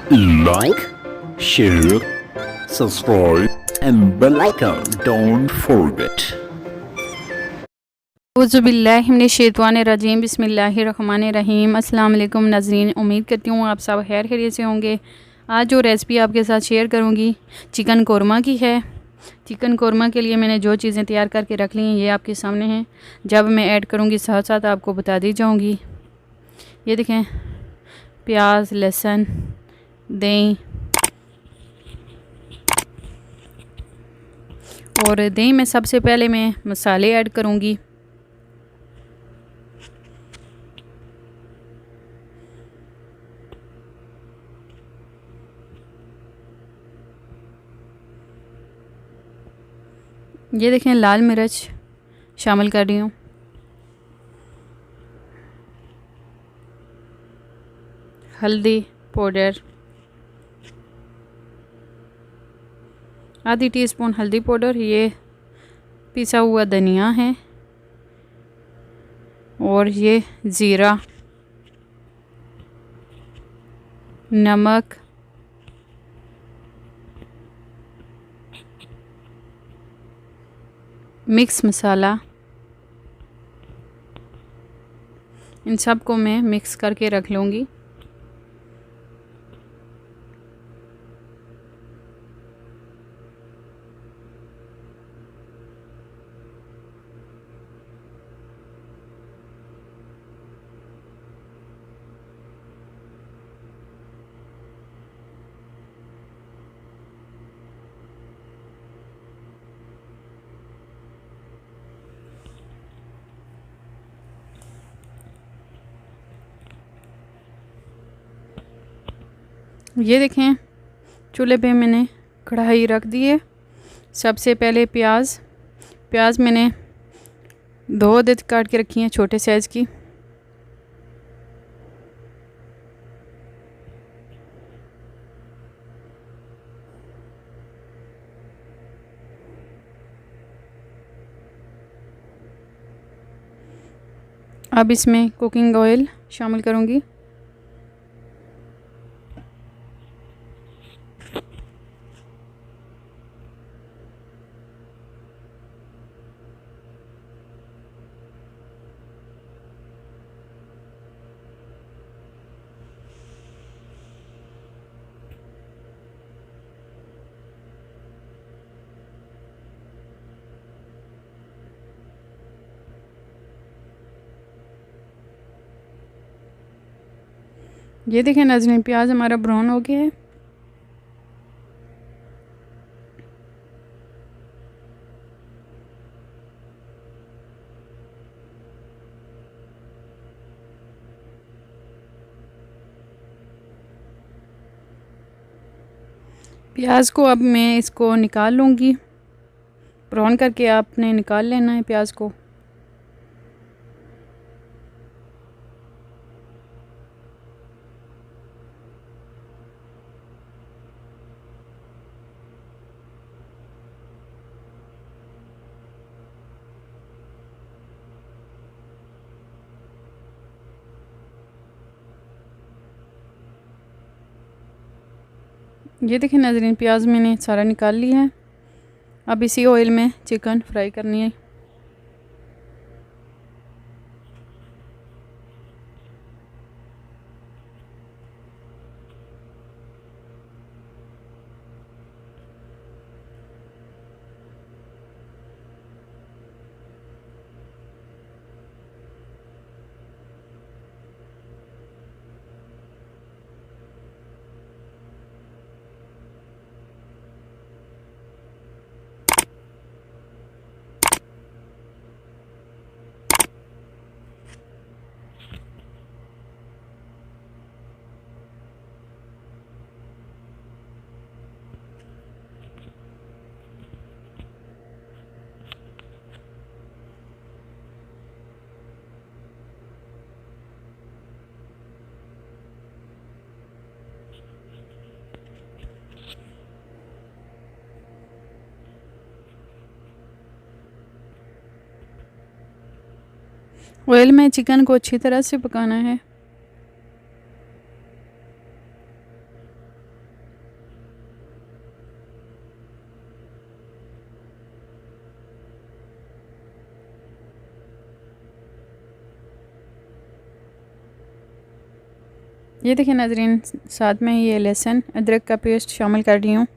Like, share, subscribe and bell icon. Don't forget. औज़ुबिल्लाहिमिनश्शैतानिर्रजीम बिस्मिल्लाहिर्रहमानिर्रहीम। अस्सलाम वालेकुम नाज़रीन, उम्मीद करती हूँ आप सब खैर खैरियत से होंगे। आज जो रेसिपी आपके साथ शेयर करूँगी चिकन कोरमा की है। चिकन कोरमा के लिए मैंने जो चीज़ें तैयार करके रख ली हैं ये आपके सामने हैं। जब मैं ऐड करूँगी साथ साथ आपको बता दी जाऊँगी। ये देखें, प्याज, लहसुन, दही और दही में सबसे पहले मैं मसाले ऐड करूँगी। ये देखें, लाल मिर्च शामिल कर रही हूँ, हल्दी पाउडर, आधी टीस्पून हल्दी पाउडर, ये पिसा हुआ धनिया है और ये ज़ीरा, नमक, मिक्स मसाला, इन सब को मैं मिक्स करके रख लूँगी। ये देखें, चूल्हे पे मैंने कढ़ाई रख दी है। सबसे पहले प्याज मैंने 2 अदद काट के रखी हैं छोटे साइज़ की। अब इसमें कुकिंग ऑयल शामिल करूँगी। ये देखें नाज़रीन, प्याज हमारा ब्राउन हो गया है। प्याज को अब मैं इसको निकाल लूँगी। ब्राउन करके आपने निकाल लेना है प्याज को। ये देखें नाज़रीन, प्याज मैंने सारा निकाल लिया है। अब इसी ऑयल में चिकन फ्राई करनी है। ऑयल में चिकन को अच्छी तरह से पकाना है। ये देखिए नाज़रीन, साथ में ये लहसुन अदरक का पेस्ट शामिल कर रही हूँ।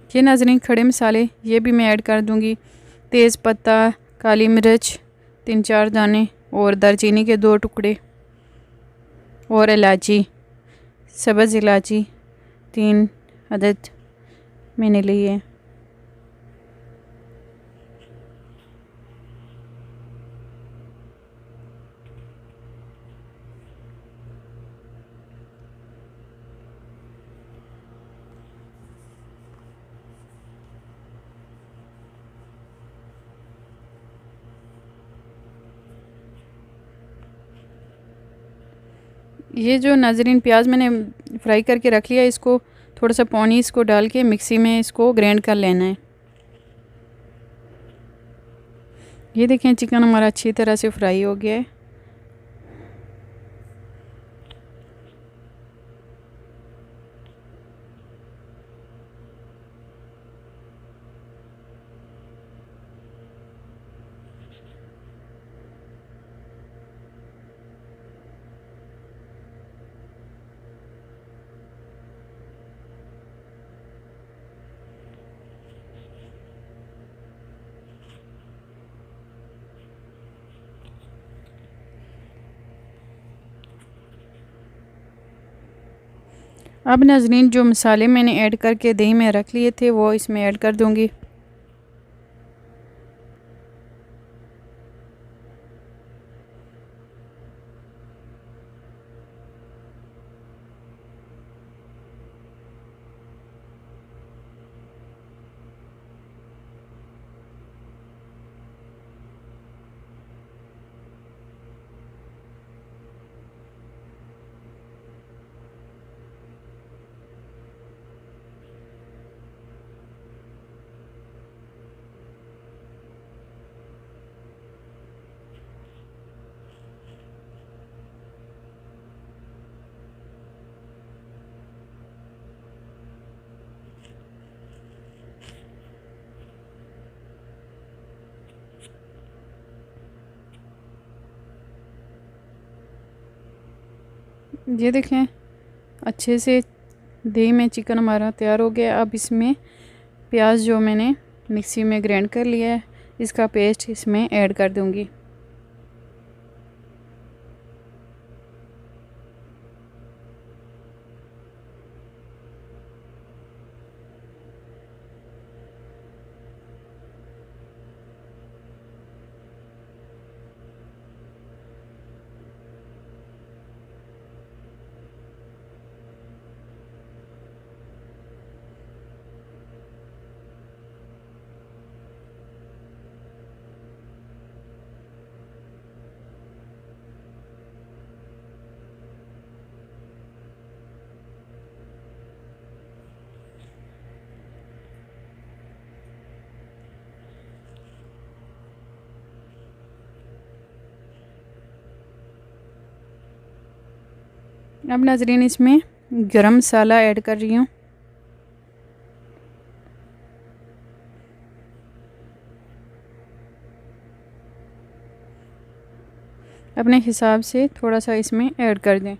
ये नाज़रीन खड़े मसाले ये भी मैं ऐड कर दूँगी। तेज़ पत्ता, काली मिर्च 3-4 दाने और दालचीनी के 2 टुकड़े और इलायची, सब्ज़ इलायची 3 अदद मैंने ली है। ये जो नाज़रीन प्याज मैंने फ्राई करके रख लिया, इसको थोड़ा सा पानी इसको डाल के मिक्सी में इसको ग्राइंड कर लेना है। ये देखें चिकन हमारा अच्छी तरह से फ्राई हो गया है। अब नाज़रीन जो मसाले मैंने ऐड करके दही में रख लिए थे वो इसमें ऐड कर दूंगी। ये देखें अच्छे से दही में चिकन हमारा तैयार हो गया। अब इसमें प्याज जो मैंने मिक्सी में ग्राइंड कर लिया है इसका पेस्ट इसमें ऐड कर दूंगी। अब नाज़रीन इसमें गरम मसाला ऐड कर रही हूँ। अपने हिसाब से थोड़ा सा इसमें ऐड कर दें।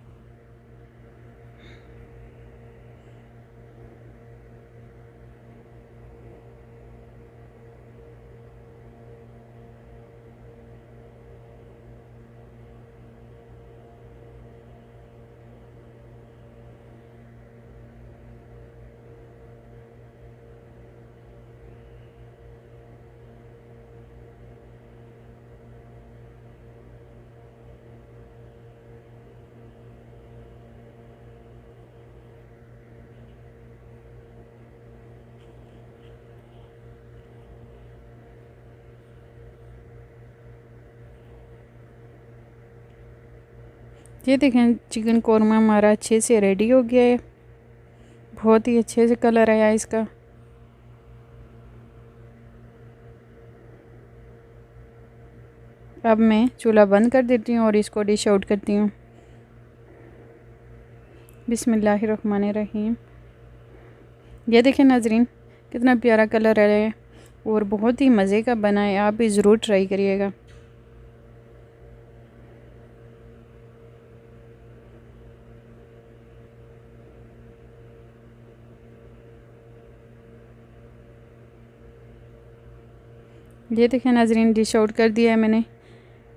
ये देखें चिकन कौरमा हमारा अच्छे से रेडी हो गया है। बहुत ही अच्छे से कलर आया इसका। अब मैं चूल्हा बंद कर देती हूँ और इसको डिश आउट करती हूँ। बिस्मिल्लाहिर्रहमानिर्रहीम। ये देखें नाजरीन कितना प्यारा कलर है और बहुत ही मज़े का बना है। आप भी ज़रूर ट्राई करिएगा। ये देखें नाजरीन डिश आउट कर दिया है मैंने।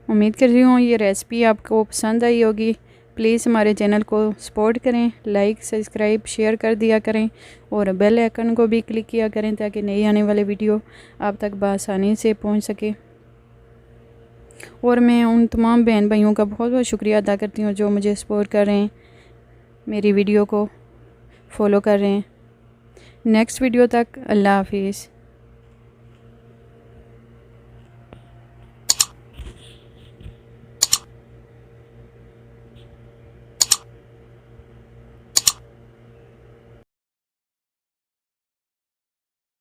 उम्मीद कर रही हूँ ये रेसिपी आपको पसंद आई होगी। प्लीज़ हमारे चैनल को सपोर्ट करें, लाइक सब्सक्राइब शेयर कर दिया करें और बेल आइकन को भी क्लिक किया करें ताकि नई आने वाले वीडियो आप तक बआसानी से पहुँच सके। और मैं उन तमाम बहन भाइयों का बहुत बहुत शुक्रिया अदा करती हूँ जो मुझे सपोर्ट कर रहे हैं, मेरी वीडियो को फॉलो कर रहे हैं। नेक्स्ट वीडियो तक अल्लाह हाफिज़।